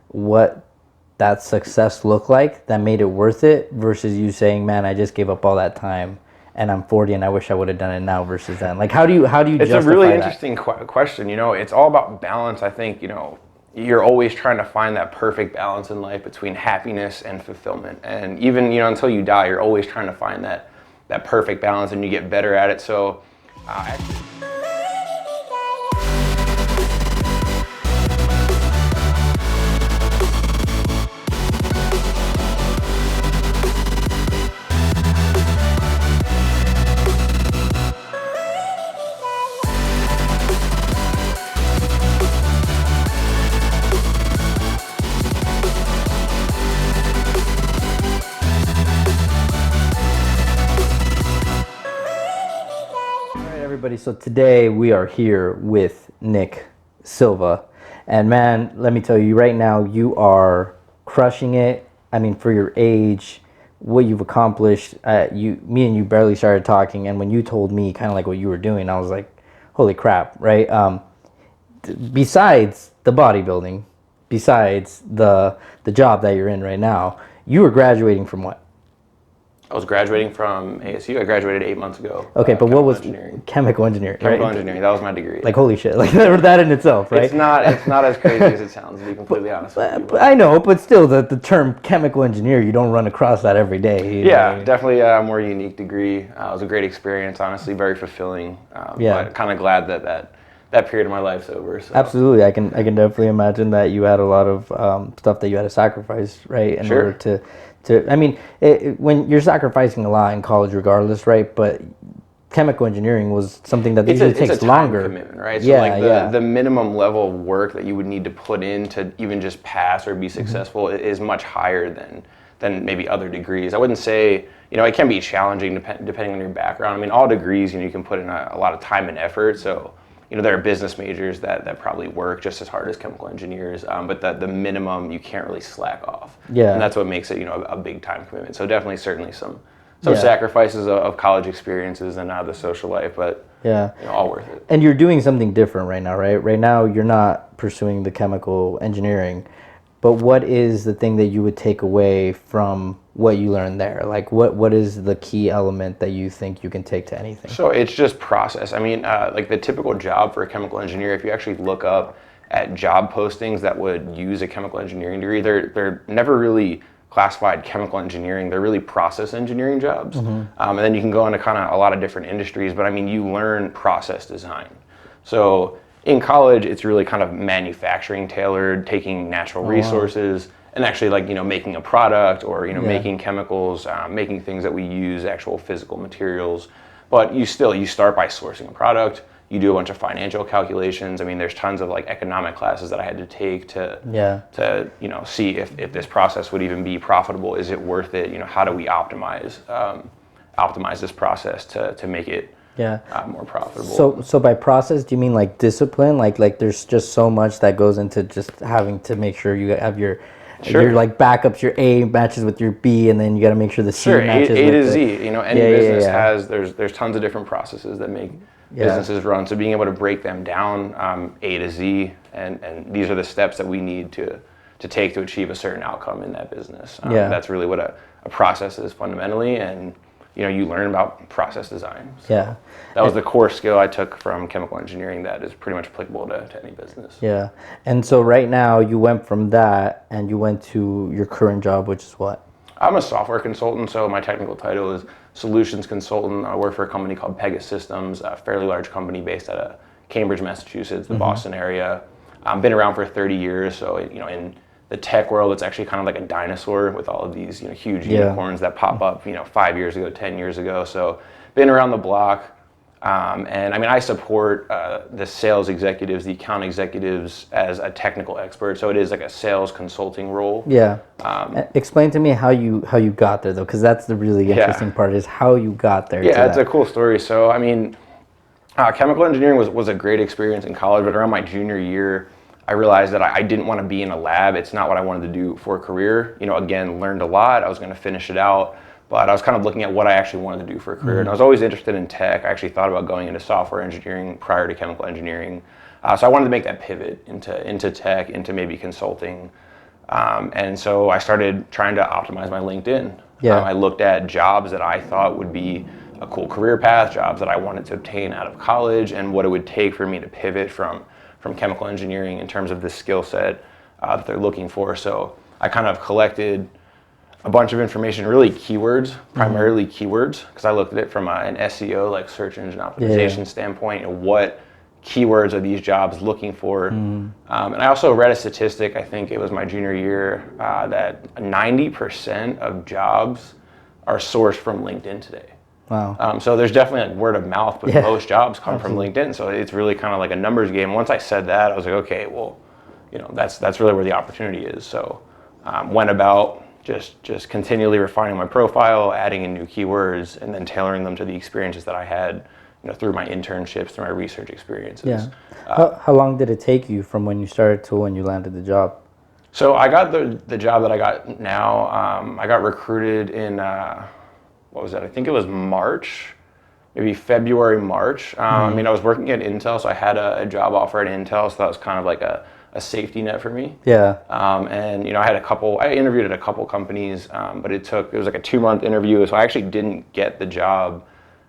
what that success looked like that made it worth it versus you saying, man, I just gave up all that time and I'm 40 and I wish I would have done it now versus then? Like, how do you It's a justify really that? interesting question. It's all about balance. I think, you're always trying to find that perfect balance in life between happiness and fulfillment. And even, until you die, you're always trying to find that perfect balance, and you get better at it. So, actually. Everybody, so today we are here with Nick Silva, and man, let me tell you right now, you are crushing it. I mean, for your age, what you've accomplished, me and you barely started talking, and when you told me kind of like what you were doing, I was like, holy crap, right? Besides the bodybuilding, besides the job that you're in right now, you were graduating from what? I was graduating from ASU. I graduated 8 months ago. Okay, but what was engineering? Chemical engineering? Chemical right? engineering. That was my degree. Like holy shit! Like that in itself, right? It's not as crazy as it sounds, to be completely honest with you. But I know, but still, the term chemical engineer, you don't run across that every day. Yeah, definitely a more unique degree. It was a great experience, honestly, very fulfilling. But kind of glad that period of my life's over. So. Absolutely, I can definitely imagine that you had a lot of stuff that you had to sacrifice, right, in order to. I mean, when you're sacrificing a lot in college, regardless, right? But chemical engineering was something that usually takes it's a longer. Time commitment, right? So the minimum level of work that you would need to put in to even just pass or be successful is much higher than maybe other degrees. I wouldn't say, it can be challenging depending on your background. I mean, all degrees, you can put in a lot of time and effort. So, there are business majors that probably work just as hard as chemical engineers, but the minimum, you can't really slack off. Yeah. And that's what makes it, a big time commitment. So definitely, certainly some sacrifices of college experiences and the social life, but all worth it. And you're doing something different right now, right? Right now, you're not pursuing the chemical engineering, but what is the thing that you would take away from what you learned there? Like, what is the key element that you think you can take to anything? So it's just process. I mean, like the typical job for a chemical engineer, if you actually look up at job postings that would use a chemical engineering degree, they're never really classified chemical engineering. They're really process engineering jobs. And then you can go into kind of a lot of different industries, but I mean, you learn process design. So in college, it's really kind of manufacturing tailored, taking natural resources and actually making a product or, making chemicals, making things that we use, actual physical materials. But you start by sourcing a product. You do a bunch of financial calculations. I mean, there's tons of economic classes that I had to take to see if this process would even be profitable. Is it worth it? How do we optimize this process to make it more profitable? So by process, do you mean like discipline? Like there's just so much that goes into just having to make sure you have your backups, your A matches with your B, and then you got to make sure the C matches A with to the Z. Any business has there's tons of different processes that make businesses run. So being able to break them down A to Z, and these are the steps that we need to take to achieve a certain outcome in that business. That's really what a process is fundamentally, and you learn about process design. So that was the core skill I took from chemical engineering that is pretty much applicable to any business. Yeah. And so right now you went from that and you went to your current job, which is what? I'm a software consultant, so my technical title is solutions consultant. I work for a company called Pegasystems, a fairly large company based out of Cambridge, Massachusetts, the Boston area. I've been around for 30 years, so in the tech world, it's actually kind of like a dinosaur with all of these huge unicorns that pop up 5 years ago, 10 years ago. So been around the block, and I mean I support the sales executives, the account executives as a technical expert. So it is like a sales consulting role. Explain to me how you got there though, because that's the really interesting part is how you got there. It's a cool story. So I mean, chemical engineering was a great experience in college, but around my junior year, I realized that I didn't want to be in a lab. It's not what I wanted to do for a career. Again, learned a lot. I was going to finish it out, but I was kind of looking at what I actually wanted to do for a career. And I was always interested in tech. I actually thought about going into software engineering prior to chemical engineering. So I wanted to make that pivot into tech, into maybe consulting. And so I started trying to optimize my LinkedIn. Yeah. I looked at jobs that I thought would be a cool career path, jobs that I wanted to obtain out of college, and what it would take for me to pivot from chemical engineering in terms of the skill set that they're looking for. So I kind of collected a bunch of information, really keywords, primarily keywords, because I looked at it from an SEO, like search engine optimization standpoint, and what keywords are these jobs looking for. And I also read a statistic, I think it was my junior year, that 90% of jobs are sourced from LinkedIn today. Wow. So there's definitely like word of mouth, but most jobs come from LinkedIn. So it's really kind of like a numbers game. Once I said that, I was like, okay, well, that's really where the opportunity is. So went about just continually refining my profile, adding in new keywords, and then tailoring them to the experiences that I had, through my internships, through my research experiences. Yeah. How long did it take you from when you started to when you landed the job? So I got the job that I got now. I got recruited in, what was that? I think it was March, maybe February, March. I mean, I was working at Intel, so I had a job offer at Intel, so that was kind of like a safety net for me. Yeah. And I interviewed at a couple companies, but it was like a 2-month interview, so I actually didn't get the job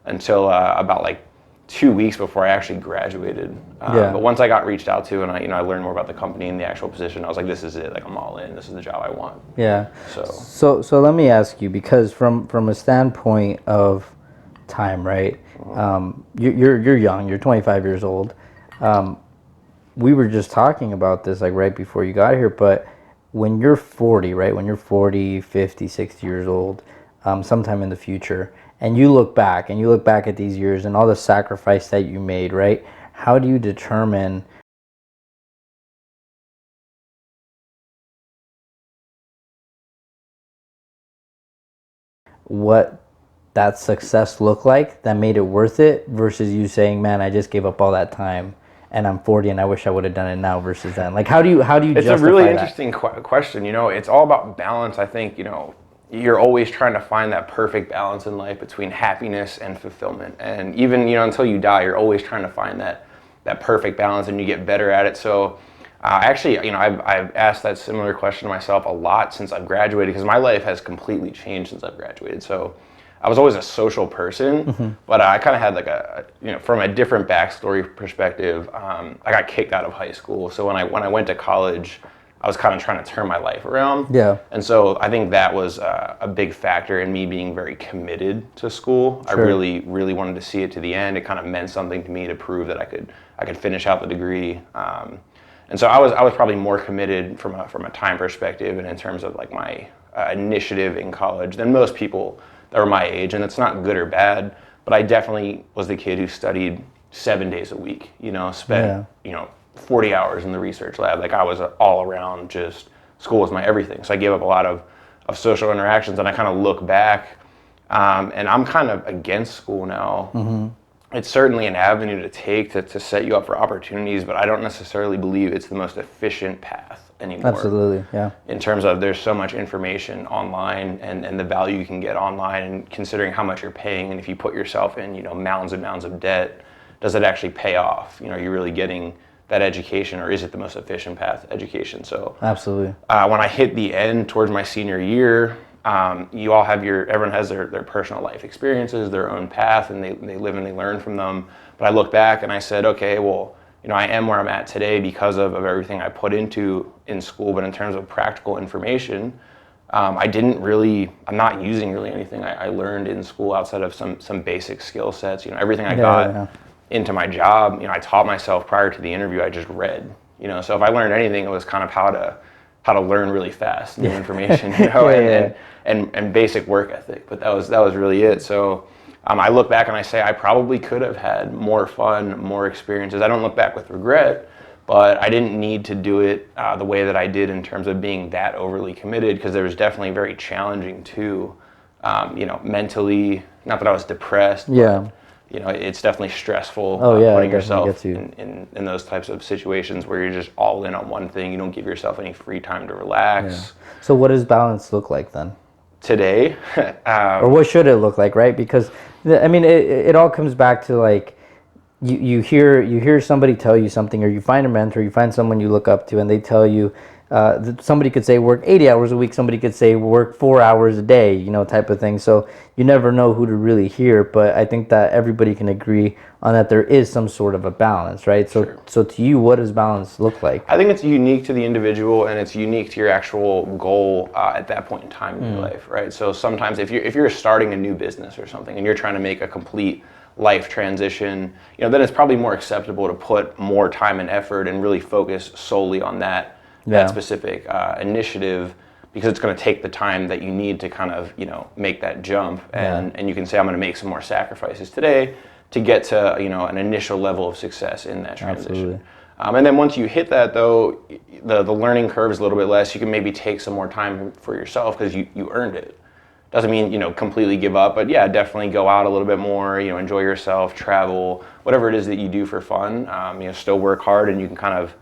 until about like 2 weeks before I actually graduated. But once I got reached out to and I learned more about the company and the actual position, I was like, this is it. Like, I'm all in. This is the job I want. Yeah. So let me ask you, because from a standpoint of time, right? You're young. You're 25 years old. We were just talking about this like right before you got here, but when you're 40, right? When you're 40, 50, 60 years old, sometime in the future, and you look back at these years and all the sacrifice that you made, right? How do you determine what that success looked like that made it worth it versus you saying, man, I just gave up all that time and I'm 40 and I wish I would have done it now versus then? Like, how do you it's justify a really that? interesting question. It's all about balance. I think, you're always trying to find that perfect balance in life between happiness and fulfillment. And even, until you die, you're always trying to find that perfect balance, and you get better at it. So actually, I've asked that similar question to myself a lot since I've graduated, because my life has completely changed since I've graduated. So I was always a social person, but I kind of had like from a different backstory perspective, I got kicked out of high school. So when I went to college, I was kind of trying to turn my life around. Yeah. And so I think that was a big factor in me being very committed to school. Sure. I really, really wanted to see it to the end. It kind of meant something to me to prove that I could finish out the degree. And so I was probably more committed from a time perspective and in terms of like my initiative in college than most people that were my age. And it's not good or bad, but I definitely was the kid who studied 7 days a week, spent, 40 hours in the research lab. Like, I was all around, just school was my everything. So I gave up a lot of social interactions, and I kind of look back, and I'm kind of against school now. It's certainly an avenue to take to set you up for opportunities, but I don't necessarily believe it's the most efficient path anymore. Absolutely, yeah. In terms of there's so much information online and the value you can get online, and considering how much you're paying, and if you put yourself in, mounds and mounds of debt, does it actually pay off? Are you really getting that education, or is it the most efficient path education? So absolutely. When I hit the end towards my senior year, you all have everyone has their personal life experiences, their own path, and they live and they learn from them. But I look back and I said, okay, well, I am where I'm at today because of everything I put into in school. But in terms of practical information, I'm not using really anything I learned in school outside of some basic skill sets. Everything I got into my job, I taught myself prior to the interview. I just read, so if I learned anything, it was kind of how to learn really fast new information, and basic work ethic. But that was really it. So I look back and I say I probably could have had more fun, more experiences. I don't look back with regret, but I didn't need to do it the way that I did in terms of being that overly committed, because there was definitely very challenging too, mentally. Not that I was depressed, but it's definitely stressful putting yourself in those types of situations where you're just all in on one thing. You don't give yourself any free time to relax. Yeah. So what does balance look like then? Today? Or what should it look like, right? Because, it all comes back to like, you hear somebody tell you something, or you find a mentor, you find someone you look up to, and they tell you, somebody could say work 80 hours a week, somebody could say work 4 hours a day, type of thing. So you never know who to really hear, but I think that everybody can agree on that there is some sort of a balance, right? So Sure. so to you, what does balance look like? I think it's unique to the individual, and it's unique to your actual goal at that point in time in your life, right? So sometimes if you're starting a new business or something and you're trying to make a complete life transition, then it's probably more acceptable to put more time and effort and really focus solely on that specific initiative, because it's going to take the time that you need to kind of make that jump, and you can say, I'm going to make some more sacrifices today to get to an initial level of success in that transition. Absolutely. And then once you hit that, though, the learning curve is a little bit less. You can maybe take some more time for yourself because you earned it. Doesn't mean completely give up, but yeah, definitely go out a little bit more. Enjoy yourself, travel, whatever it is that you do for fun. Still work hard, and you can kind of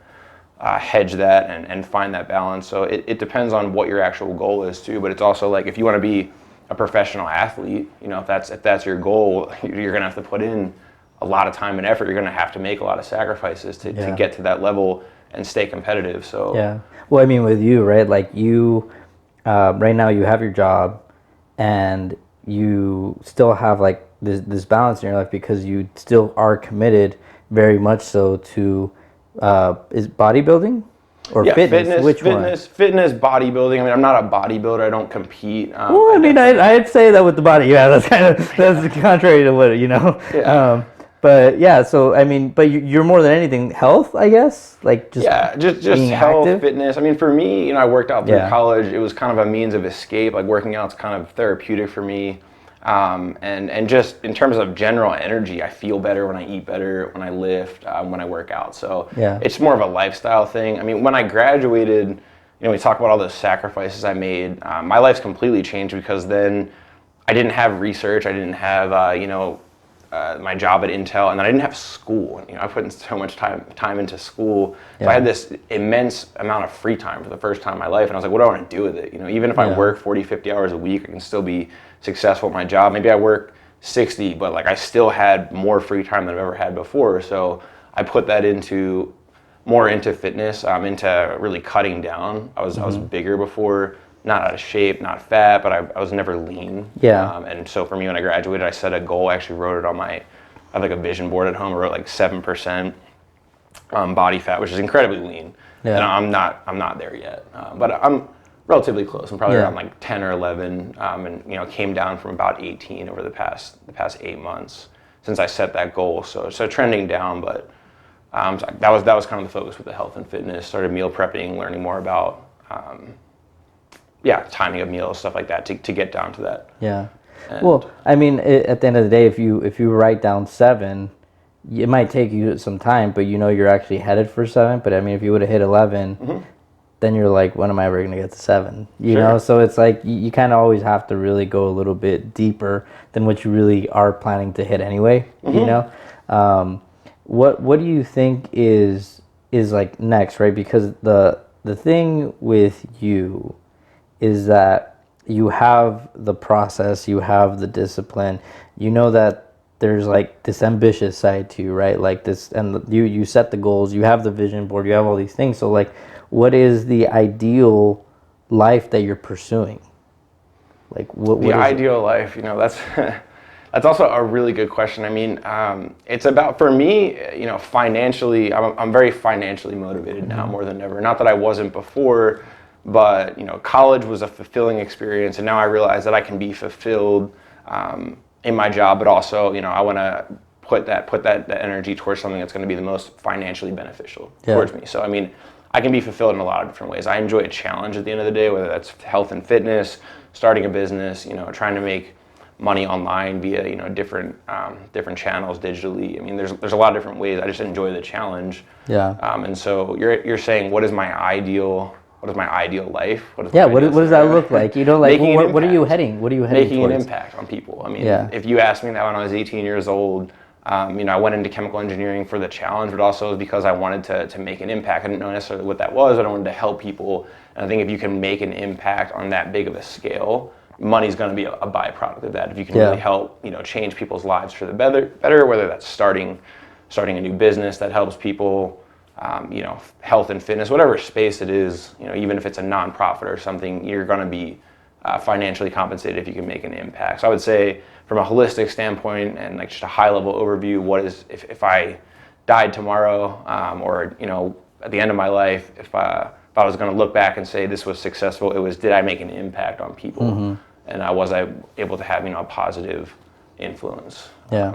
hedge that and find that balance. So it depends on what your actual goal is too. But it's also like, if you want to be a professional athlete, if that's your goal, you're gonna have to put in a lot of time and effort. You're gonna have to make a lot of sacrifices to get to that level and stay competitive. So yeah, well, I mean, with you, right? Like you, right now, you have your job, and you still have like this balance in your life because you still are committed very much so to is bodybuilding or fitness? Which fitness, bodybuilding. I mean, I'm not a bodybuilder. I don't compete. Well, I mean, I'd say that with the body. Yeah, that's contrary to what Yeah. But yeah, so I mean, but you're more than anything health, I guess. Like just being health, active. Fitness. I mean, for me, I worked out through college. It was kind of a means of escape. Like working out's kind of therapeutic for me. And just in terms of general energy, I feel better when I eat better, when I lift, when I work out. So it's more of a lifestyle thing. I mean, when I graduated, we talk about all those sacrifices I made. My life's completely changed because then I didn't have research. I didn't have, my job at Intel, and then I didn't have school. I put in so much time into school. So I had this immense amount of free time for the first time in my life, and I was like, what do I want to do with it? Even if I work 40, 50 hours a week, I can still be successful at my job. Maybe I work 60, but like I still had more free time than I've ever had before. So I put that more into fitness, into really cutting down. I was bigger before, not out of shape, not fat, but I was never lean. Yeah. And so for me, when I graduated, I set a goal. I actually wrote it on I have like a vision board at home. I wrote like 7% body fat, which is incredibly lean. Yeah. And I'm not there yet, but I'm relatively close. I'm probably around like 10 or 11, and came down from about 18 over the past 8 months since I set that goal. So trending down, but so that was kind of the focus with the health and fitness. Started meal prepping, learning more about timing of meals, stuff like that, to get down to that. Yeah. Well, I mean, at the end of the day, if you write down 7, it might take you some time, but you're actually headed for 7. But I mean, if you would have hit 11, then you're like, when am I ever going to get to 7? You know? So it's like, you kind of always have to really go a little bit deeper than what you really are planning to hit anyway, What do you think is like next, right? Because the thing with you is that you have the process, you have the discipline, that there's like this ambitious side to you, right? Like this, and you set the goals, you have the vision board, you have all these things. So like, what is the ideal life that you're pursuing? Like what the ideal life, that's that's also a really good question. I mean, it's about, for me, financially, I'm very financially motivated now more than ever. Not that I wasn't before, but college was a fulfilling experience, and now I realize that I can be fulfilled in my job, but also I want to put that energy towards something that's going to be the most financially beneficial towards me. So I mean, I can be fulfilled in a lot of different ways. I enjoy a challenge at the end of the day, whether that's health and fitness, starting a business, trying to make money online via different channels digitally. I mean, there's a lot of different ways. I just enjoy the challenge. And so you're saying, what is my ideal life? What does that look like? Like what are you heading? What are you heading making towards? an impact on people? I mean, if you asked me that when I was 18 years old, I went into chemical engineering for the challenge, but also because I wanted to make an impact. I didn't know necessarily what that was, but I wanted to help people. And I think if you can make an impact on that big of a scale, money's going to be a byproduct of that. If you can really help, change people's lives for the better, whether that's starting a new business that helps people health and fitness, whatever space it is, even if it's a nonprofit or something, you're going to be financially compensated if you can make an impact. So I would say from a holistic standpoint and like just a high level overview, what is, if I died tomorrow, or, at the end of my life, if I was going to look back and say this was successful, it was, did I make an impact on people? And was I able to have, a positive influence? Yeah.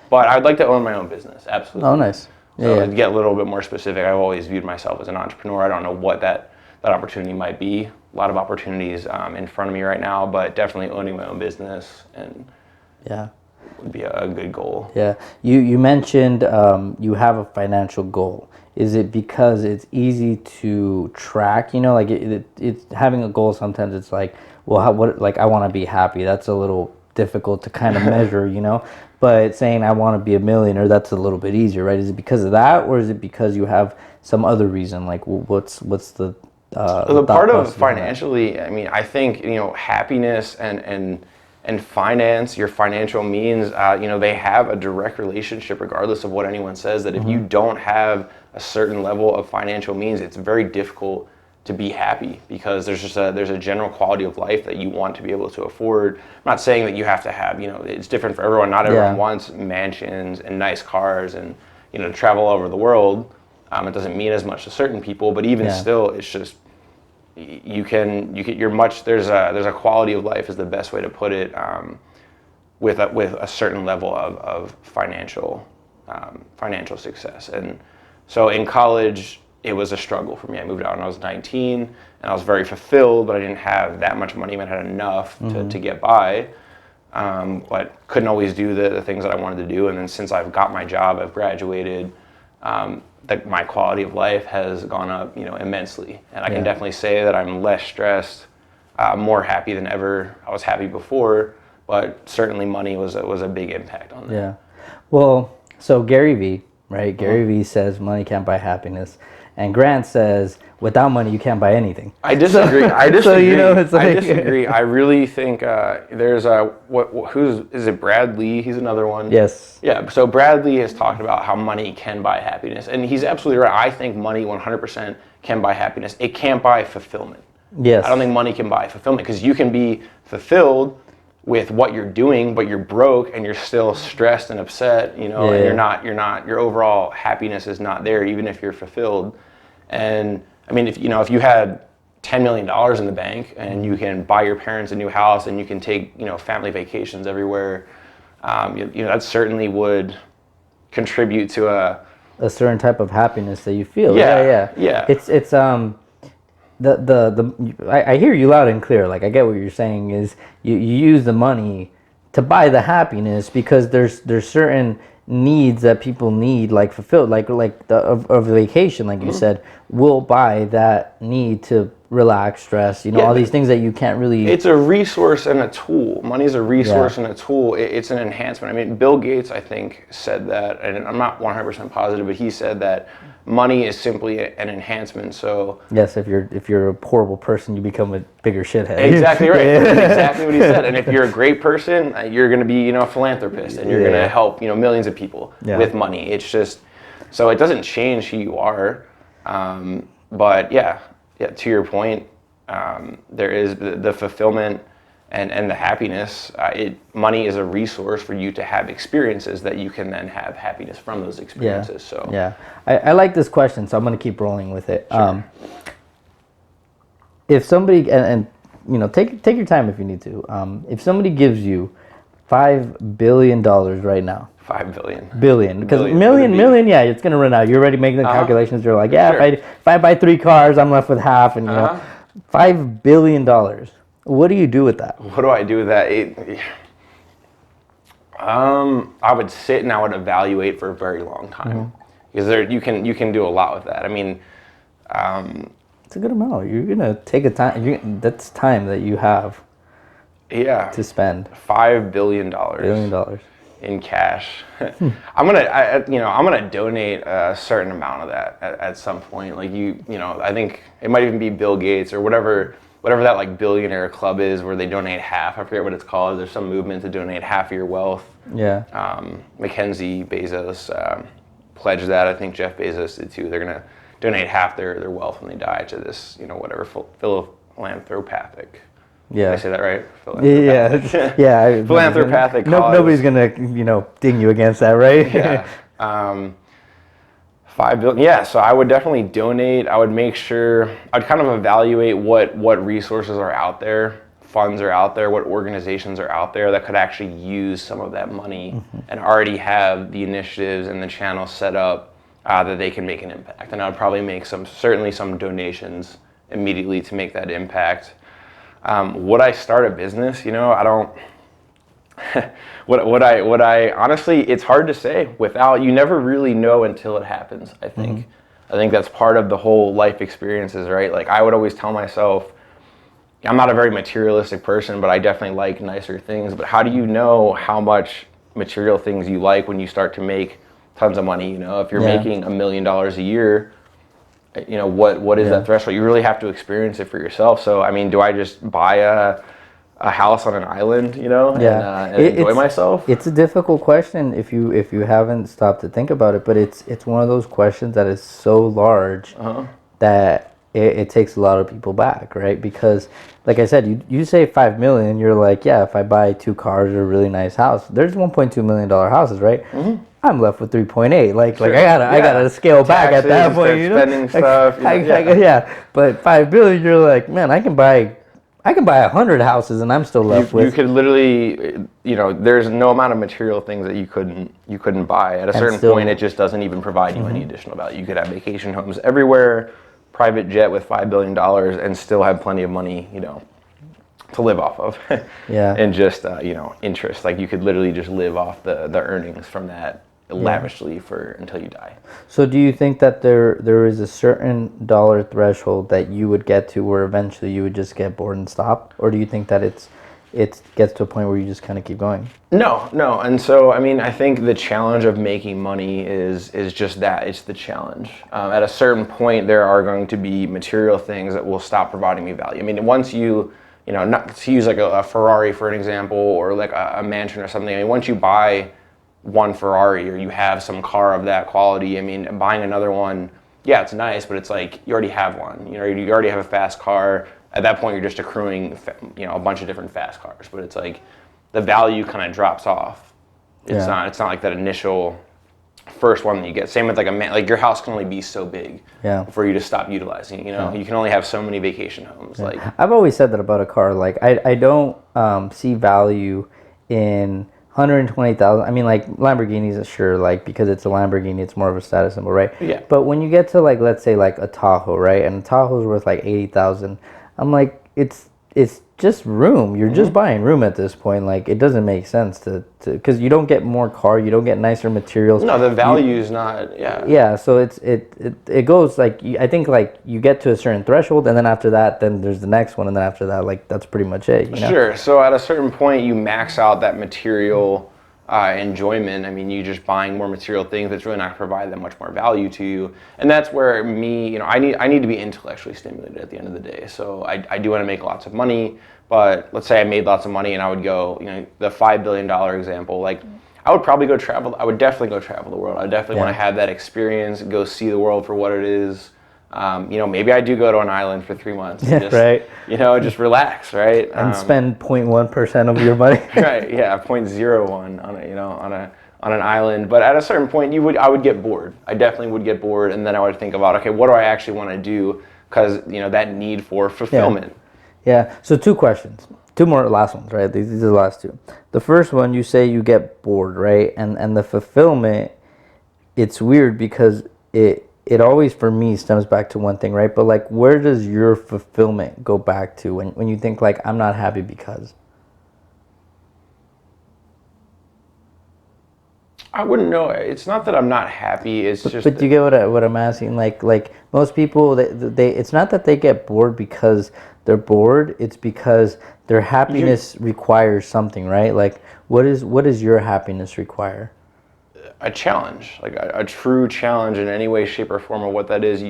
But I'd like to own my own business. Absolutely. Oh, nice. So to get a little bit more specific, I've always viewed myself as an entrepreneur. I don't know what that opportunity might be. A lot of opportunities in front of me right now, but definitely owning my own business and would be a good goal. Yeah. You mentioned you have a financial goal. Is it because it's easy to track? Like it's having a goal. Sometimes it's like, well, I want to be happy. That's a little difficult to kind of measure, But saying I want to be a millionaire, that's a little bit easier, right? Is it because of that, or is it because you have some other reason? Like, what's the the part of financially? I mean, I think happiness and finance, your financial means, they have a direct relationship, regardless of what anyone says. That if you don't have a certain level of financial means, it's very difficult to be happy, because there's a general quality of life that you want to be able to afford. I'm not saying that you have to have, it's different for everyone. Not everyone wants mansions and nice cars and, to travel all over the world. It doesn't mean as much to certain people, but even still, it's just, there's a quality of life is the best way to put it, with a certain level of financial success. And so in college, it was a struggle for me. I moved out when I was 19, and I was very fulfilled, but I didn't have that much money. I had enough to get by, but couldn't always do the things that I wanted to do. And then since I've got my job, I've graduated, my quality of life has gone up, immensely. And I can definitely say that I'm less stressed, more happy than ever. I was happy before, but certainly money was a big impact on that. Yeah. Well, so Gary Vee, right? Gary Vee says money can't buy happiness. And Grant says, without money, you can't buy anything. I disagree. I So, disagree. it's like... I disagree. I really think there's is it Brad Lee? He's another one. Yes. Yeah. So Brad Lee has talked about how money can buy happiness, and he's absolutely right. I think money 100% can buy happiness. It can't buy fulfillment. Yes. I don't think money can buy fulfillment, because you can be fulfilled with what you're doing, but you're broke and you're still stressed and upset, and your overall happiness is not there, even if you're fulfilled. And I mean, if you had $10 million in the bank and you can buy your parents a new house and you can take, family vacations everywhere, that certainly would contribute to a certain type of happiness that you feel. Yeah. It's I hear you loud and clear. Like, I get what you're saying is you use the money to buy the happiness, because there's certain needs that people need, like fulfilled, like a vacation, like you said, will buy that need to relax, stress, all these things that you can't really... It's a resource and a tool. Money is a resource and a tool. It's an enhancement. I mean, Bill Gates, I think, said that, and I'm not 100% positive, but he said that money is simply an enhancement. So yes, if you're a horrible person, you become a bigger shithead. Exactly right. That's exactly what he said. And if you're a great person, you're going to be, a philanthropist, and you're going to help, millions of people with money. It's just, so it doesn't change who you are. But to your point, there is the fulfillment and the happiness. Money is a resource for you to have experiences that you can then have happiness from those experiences. I like this question, so I'm going to keep rolling with it. Sure. If somebody, and take your time if you need to. If somebody gives you $5 billion right now. 5 billion. Billion. Because million, yeah, it's going to run out. You're already making the calculations. You're like, sure. if I buy 3 cars, I'm left with half. And, $5 billion. What do you do with that? What do I do with that? I would sit and I would evaluate for a very long time. Because you can do a lot with that. I mean... it's a good amount. You're going to take a time. That's time that you have to spend. $5 billion. In cash. I'm gonna donate a certain amount of that at some point. Like I think it might even be Bill Gates or whatever that like billionaire club is where they donate half. I forget what it's called. There's some movement to donate half of your wealth. Yeah. Mackenzie Bezos. pledged that. I think Jeff Bezos did too. They're going to donate half their wealth when they die to this, whatever, philanthropic. Yeah. Did I say that right? Yeah, yeah. Philanthropic cause. Nobody's gonna, ding you against that, right? Yeah. 5 billion. Yeah. So I would definitely donate. I would make sure. I'd kind of evaluate what resources are out there, funds are out there, what organizations are out there that could actually use some of that money and already have the initiatives and the channels set up that they can make an impact. And I would probably make certainly some donations immediately to make that impact. Would I start a business? I don't. Would I honestly? It's hard to say. You never really know until it happens. I think. I think that's part of the whole life experiences, right? Like I would always tell myself, I'm not a very materialistic person, but I definitely like nicer things. But how do you know how much material things you like when you start to make tons of money? If you're making $1 million a year. What is that threshold? You really have to experience it for yourself. So, I mean, do I just buy a house on an island, and enjoy myself? It's a difficult question if you haven't stopped to think about it, but it's one of those questions that is so large that it takes a lot of people back, right? Because, like I said, you say 5 million, you're like, yeah, if I buy 2 cars or a really nice house, there's $1.2 million houses, right? I'm left with 3.8. Like I gotta scale back at that point, spending stuff. But 5 billion, you're like, man, I can buy 100 houses and I'm still left with. You could literally, there's no amount of material things that you couldn't buy. At a certain point, it just doesn't even provide you any additional value. You could have vacation homes everywhere, private jet with $5 billion, and still have plenty of money, to live off of. And just interest. Like you could literally just live off the earnings from that lavishly until you die. So do you think that there is a certain dollar threshold that you would get to where eventually you would just get bored and stop? Or do you think that it gets to a point where you just kind of keep going? No. And so, I mean, I think the challenge of making money is just that. It's the challenge. At a certain point, there are going to be material things that will stop providing me value. I mean, once not to use like a Ferrari for an example, or like a mansion or something. I mean, once you buy one Ferrari or you have some car of that quality, I mean, buying another one, yeah, it's nice, but it's like you already have one. You already have a fast car. At that point, you're just accruing, a bunch of different fast cars. But it's like the value kind of drops off. It's not like that initial first one that you get. Same with like your house can only be so big for you to stop utilizing. You can only have so many vacation homes. Like I've always said that about a car. Like I don't see value in 120,000. I mean, like Lamborghinis, sure, like because it's a Lamborghini, it's more of a status symbol, right? Yeah. But when you get to like, let's say like a Tahoe, right? And Tahoe's worth like 80,000. I'm like, it's just room. You're just buying room at this point. Like it doesn't make sense to because you don't get more car, you don't get nicer materials. No, the value is not. Yeah. Yeah. So it goes like I think like you get to a certain threshold, and then after that, then there's the next one, and then after that, like that's pretty much it. Sure. So at a certain point, you max out that material enjoyment. I mean, you just buying more material things that's really not going to provide that much more value to you. And that's where I need to be intellectually stimulated at the end of the day. So I do want to make lots of money, but let's say I made lots of money and I would go, the $5 billion example, like I would probably go travel. I would definitely go travel the world. I definitely want to have that experience, go see the world for what it is. Maybe I do go to an island for 3 months and just, right. Just relax, right? And spend 0.1% of your money. Right, yeah, 0.01 on an island. But at a certain point, I would get bored. I definitely would get bored, and then I would think about, okay, what do I actually want to do? Because that need for fulfillment. Yeah. So 2 questions. 2 more last ones, right? These are the last 2. The first one, you say you get bored, right? And the fulfillment, it's weird because it always, for me, stems back to one thing, right? But, like, where does your fulfillment go back to when you think, like, I'm not happy because? I wouldn't know. It's not that I'm not happy. It's just. But you get what I'm asking? Like most people, they it's not that they get bored because they're bored. It's because their happiness requires something, right? Like, what does your happiness require? A challenge, like a true challenge in any way, shape, or form of what that is.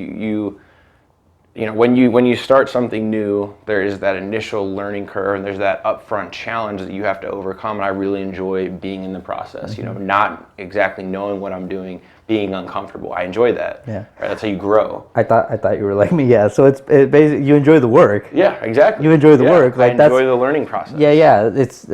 when you start something new, there is that initial learning curve and there's that upfront challenge that you have to overcome. And I really enjoy being in the process, not exactly knowing what I'm doing, being uncomfortable. I enjoy that. Yeah. Right? That's how you grow. I thought you were like me. Yeah. So it's basically you enjoy the work. Yeah, exactly. You enjoy the work. Like I enjoy the learning process. Yeah. It's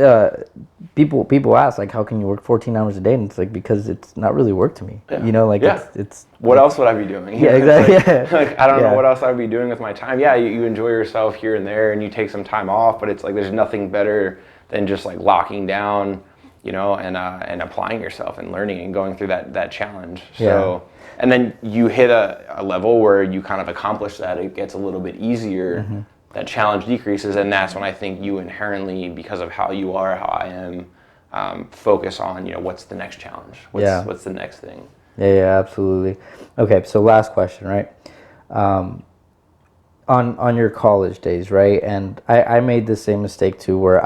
people ask like, how can you work 14 hours a day? And it's like, because it's not really work to me. Yeah. It's what else would I be doing? Yeah, exactly. Like, I don't know what else I would be doing with my time. Yeah, you enjoy yourself here and there, and you take some time off. But it's like there's nothing better than just like locking down, and applying yourself and learning and going through that challenge. So, and then you hit a level where you kind of accomplish that. It gets a little bit easier. That challenge decreases, and that's when I think you inherently, because of how you are, how I am, focus on what's the next challenge, what's the next thing. Yeah, absolutely. Okay, so last question, right? On your college days, right? And I made the same mistake too, where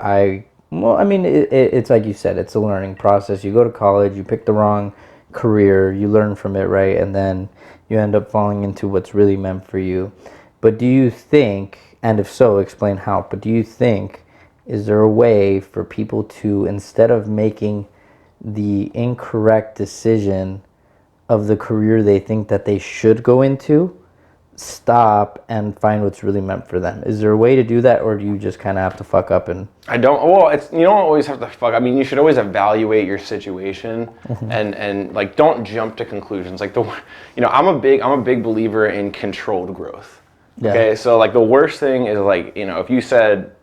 it's like you said, it's a learning process. You go to college, you pick the wrong career, you learn from it, right? And then you end up falling into what's really meant for you. But do you think, and if so, explain how, but do you think, is there a way for people to, instead of making the incorrect decision of the career they think that they should go into, stop and find what's really meant for them? Is there a way to do that, or do you just kind of have to fuck up and... You don't always have to fuck. I mean, you should always evaluate your situation and like don't jump to conclusions. Like I'm a big believer in controlled growth. Yeah. Okay, so like the worst thing is like, if you said,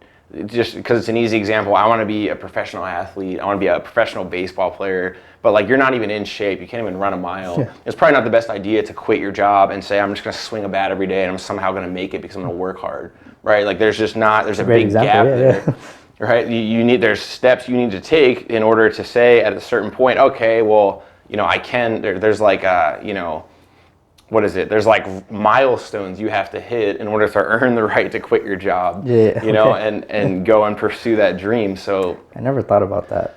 just because it's an easy example, I want to be a professional athlete, I want to be a professional baseball player, but like you're not even in shape, you can't even run a mile. Yeah. It's probably not the best idea to quit your job and say, I'm just going to swing a bat every day and I'm somehow going to make it because I'm going to work hard, right? Like there's a big gap there, right? There's steps you need to take in order to say at a certain point, okay, well, I can, there's like, what is it? There's like milestones you have to hit in order to earn the right to quit your job, and go and pursue that dream. So I never thought about that.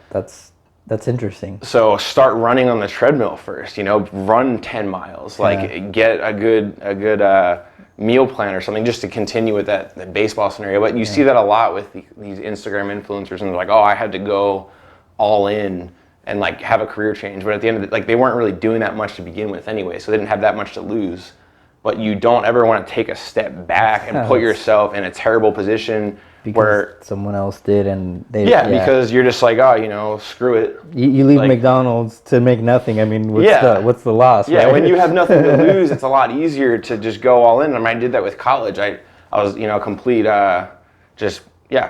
That's interesting. So start running on the treadmill first, run 10 miles, like get a good meal plan or something just to continue with that baseball scenario. But you see that a lot with these Instagram influencers, and they're like, oh, I had to go all in and like have a career change, but at the end of it, like they weren't really doing that much to begin with anyway, so they didn't have that much to lose. But you don't ever want to take a step back and put yourself in a terrible position where someone else did, and they because you're just like, oh, screw it. You leave like, McDonald's to make nothing. I mean, what's the loss? Yeah, right? When you have nothing to lose, it's a lot easier to just go all in. I mean, I did that with college. I was complete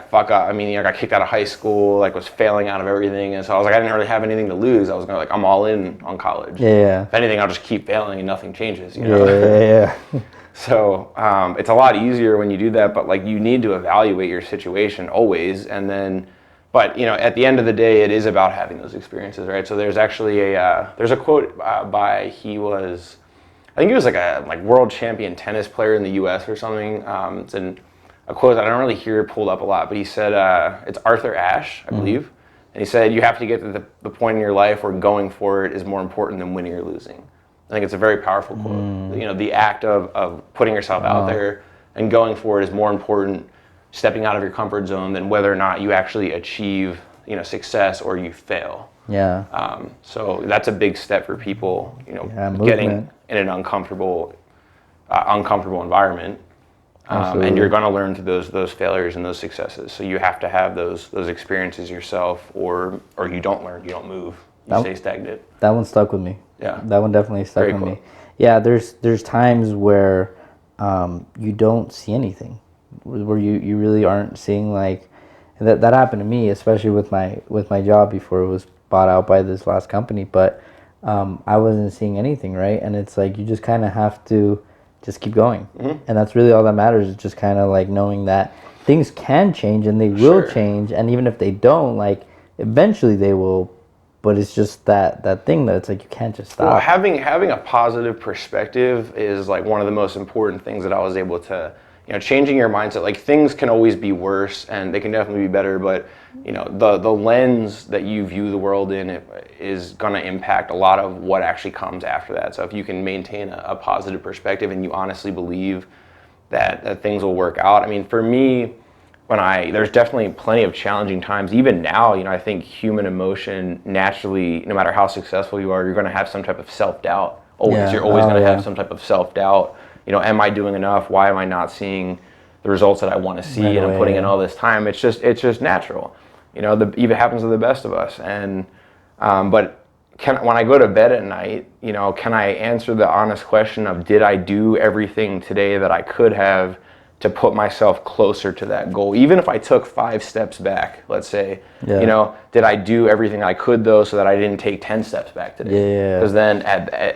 fuck up. I mean, I got kicked out of high school, like was failing out of everything, and so I was like, I didn't really have anything to lose. I was gonna I'm all in on college. Yeah. If anything, I'll just keep failing and nothing changes. Yeah. So it's a lot easier when you do that, but like you need to evaluate your situation always, and then, but at the end of the day, it is about having those experiences, right? So there's actually there's a quote I think he was like a world champion tennis player in the U.S. or something. It's a quote that I don't really hear pulled up a lot, but he said, it's Arthur Ashe, I believe, and he said, you have to get to the point in your life where going for it is more important than winning or losing. I think it's a very powerful quote. The act of putting yourself out there and going for it is more important, stepping out of your comfort zone, than whether or not you actually achieve, success or you fail. Yeah. So that's a big step for people, getting in an uncomfortable environment. And you're going to learn through those failures and those successes. So you have to have those experiences yourself, or you don't learn, you don't move, you stay stagnant. That one stuck with me. Yeah, that one definitely stuck with me. Yeah, there's times where you don't see anything, where you really aren't seeing like that happened to me, especially with my job before it was bought out by this last company. But I wasn't seeing anything, right? And it's like you just kind of have to just keep going. And that's really all that matters, is just kind of like knowing that things can change and they will change, and even if they don't, like eventually they will. But it's just that thing that it's like you can't just stop. Well, having a positive perspective is like one of the most important things that I was able to, changing your mindset. Like things can always be worse and they can definitely be better, but the lens that you view the world in is going to impact a lot of what actually comes after that. So if you can maintain a positive perspective and you honestly believe that things will work out. I mean, for me, there's definitely plenty of challenging times. Even now, I think human emotion naturally, no matter how successful you are, you're going to have some type of self-doubt. Always, Yeah. you're always going to have some type of self-doubt. Am I doing enough? Why am I not seeing the results that I want to see? Right and I'm away, putting yeah. in all this time. It's just natural. Even happens to the best of us. And but when I go to bed at night, can I answer the honest question of, did I do everything today that I could have to put myself closer to that goal? Even if I took 5 steps back, let's say, Yeah. did I do everything I could though, so that I didn't take 10 steps back today? Yeah. Because then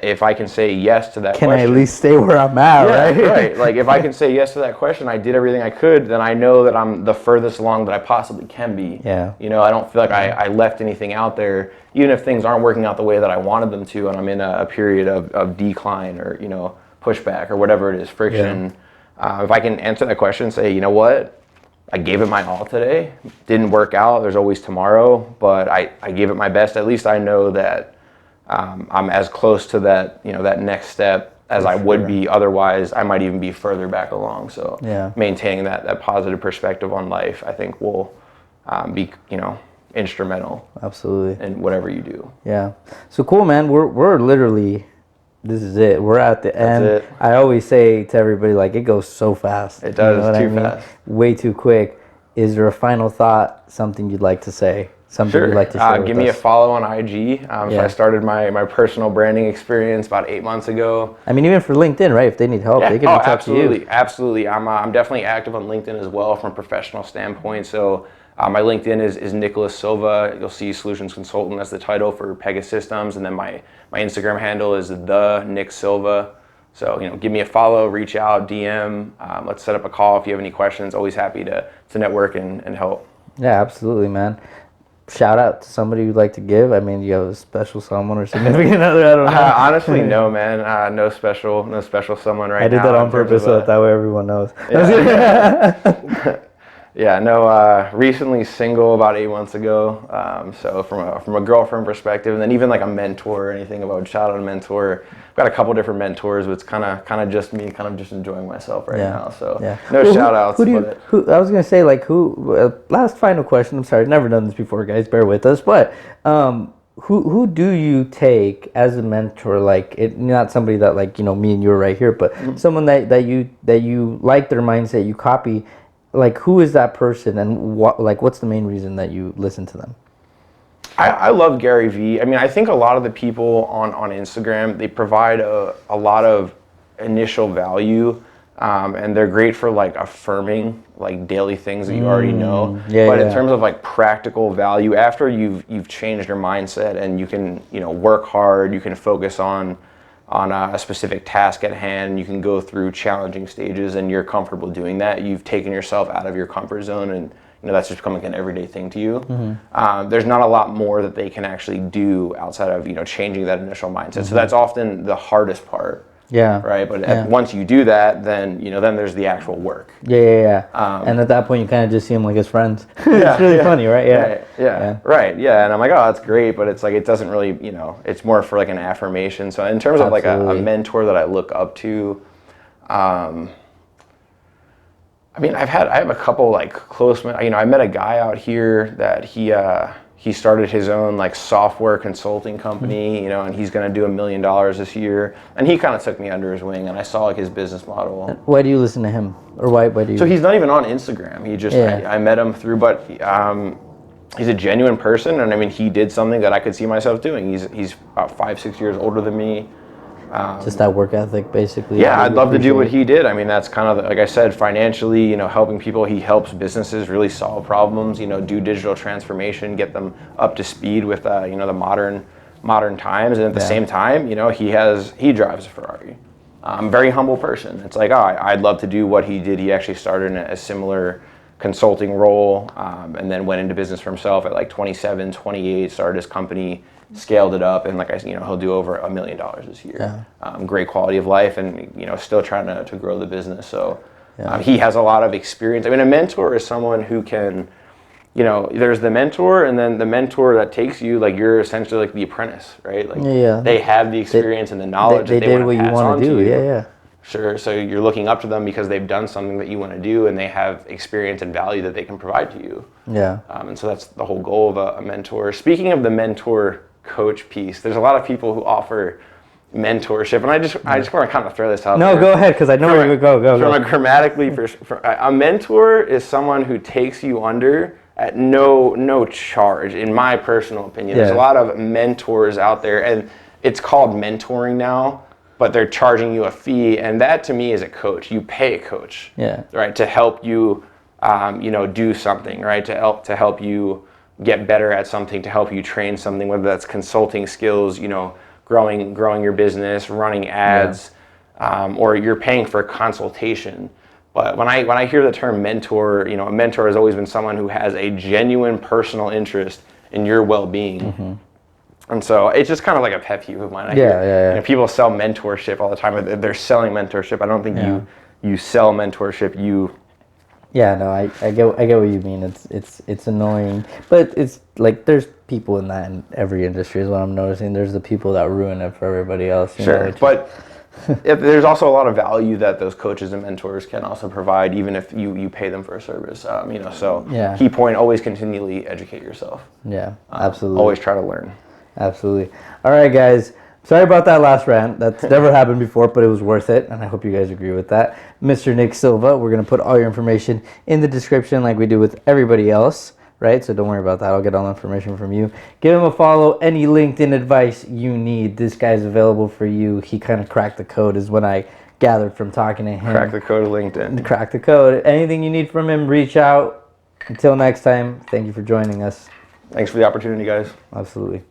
if I can say yes to that Can question. I at least stay where I'm at, right? Right. Like if I can say yes to that question, I did everything I could, then I know that I'm the furthest along that I possibly can be. Yeah. I don't feel like I left anything out there, even if things aren't working out the way that I wanted them to, and I'm in a period of decline or, pushback or whatever it is, friction. If I can answer that question and say, you know what, I gave it my all today, didn't work out, there's always tomorrow, but I gave it my best, at least I know that I'm as close to that, that next step as I would be. Otherwise, I might even be further back along. So maintaining that positive perspective on life, I think will be, instrumental. Absolutely. In whatever you do. Yeah. So cool, man. We're literally, this is it. We're at the end. That's it. I always say to everybody, like, it goes so fast. It does, what too fast. Way too quick. Is there a final thought, something you'd like to say? Something you'd like to share with Give me us? a follow on IG. So I started my personal branding experience about 8 months ago. I mean, even for LinkedIn, right? If they need help, they can reach out to you. Absolutely. I'm definitely active on LinkedIn as well from a professional standpoint. So my LinkedIn is Nicholas Silva. You'll see Solutions Consultant as the title for Pegasystems, and then my Instagram handle is the Nick Silva. So give me a follow, reach out, DM. Let's set up a call if you have any questions. Always happy to network and help. Yeah, absolutely, man. Shout out to somebody you'd like to give. I mean, you have a special someone or significant other. I don't know. Honestly, no, man. No special someone right now. I did that on purpose so that way everyone knows. Yeah. Yeah, no, recently single about 8 months ago. So from a girlfriend perspective, and then even like a mentor or anything about shout out a mentor. I've got a couple different mentors, but it's kind of just me, kind of just enjoying myself right now. So no shout outs. I was gonna say, like, last final question. I'm sorry, I've never done this before, guys. Bear with us. But who do you take as a mentor? Like, not somebody that, like, me and you are right here, but someone that you like their mindset, you copy. Like, who is that person, and what's the main reason that you listen to them? I love Gary Vee. I mean, I think a lot of the people on Instagram, they provide a lot of initial value, and they're great for like affirming like daily things that you already know. But in terms of like practical value, after you've changed your mindset and you can work hard, you can focus on a specific task at hand, you can go through challenging stages and you're comfortable doing that. You've taken yourself out of your comfort zone, and that's just becoming an everyday thing to you. There's not a lot more that they can actually do outside of changing that initial mindset. So that's often the hardest part. Yeah. Right. But once you do that, then then there's the actual work. Yeah. And at that point, you kind of just see them like as friends. It's really funny, right? Right. Yeah. And I'm like, oh, that's great, but it's like it doesn't really, it's more for like an affirmation. So in terms of like a mentor that I look up to, I mean, I have a couple like close. I met a guy out here that he started his own like software consulting company, and he's going to do $1 million this year. And he kind of took me under his wing, and I saw like his business model. Why do you listen to him, or why do you? So he's not even on Instagram. He just I met him through, but he's a genuine person, and I mean, he did something that I could see myself doing. He's about 5-6 years older than me. Just that work ethic, basically. Yeah, I'd love to do what he did. I mean, that's kind of, like I said, financially, helping people. He helps businesses really solve problems, do digital transformation, get them up to speed with, the modern times. And at the same time, he drives a Ferrari. I'm a very humble person. It's like, I'd love to do what he did. He actually started in a similar consulting role, and then went into business for himself at like 27, 28, started his company, scaled it up, and like he'll do over $1 million this year. Great quality of life, and still trying to grow the business. So he has a lot of experience. I mean, a mentor is someone who can, there's the mentor, and then the mentor that takes you, like you're essentially like the apprentice, right? Like they have the experience and the knowledge. They that did what you want to do. Yeah. Sure. So you're looking up to them because they've done something that you want to do, and they have experience and value that they can provide to you. Yeah. And so that's the whole goal of a mentor. Speaking of the mentor coach piece, there's a lot of people who offer mentorship, and I just want to kind of throw this out No, there. go ahead, because I know where you go. From a grammatically, a mentor is someone who takes you under at no charge, in my personal opinion. There's a lot of mentors out there, and it's called mentoring now, but they're charging you a fee, and that to me is a coach. You pay a coach, right, to help you, do something, right, to help you get better at something, to help you train something, whether that's consulting skills, growing your business, running ads, or you're paying for a consultation. But when I hear the term mentor, a mentor has always been someone who has a genuine personal interest in your well-being. Mm-hmm. And so it's just kind of like a pet peeve of mine. I hear, people sell mentorship all the time. They're selling mentorship. I don't think you sell mentorship. Yeah, no, I get what you mean. It's annoying, but it's like there's people in every industry is what I'm noticing. There's the people that ruin it for everybody else. Sure, but if there's also a lot of value that those coaches and mentors can also provide, even if you pay them for a service. So key point: always continually educate yourself. Yeah, absolutely. Always try to learn. Absolutely. All right, guys. Sorry about that last rant. That's never happened before, but it was worth it, and I hope you guys agree with that. Mr. Nick Silva, we're going to put all your information in the description like we do with everybody else, right? So don't worry about that. I'll get all the information from you. Give him a follow. Any LinkedIn advice you need, this guy's available for you. He kind of cracked the code is what I gathered from talking to him. Crack the code of LinkedIn. Crack the code. Anything you need from him, reach out. Until next time, thank you for joining us. Thanks for the opportunity, guys. Absolutely.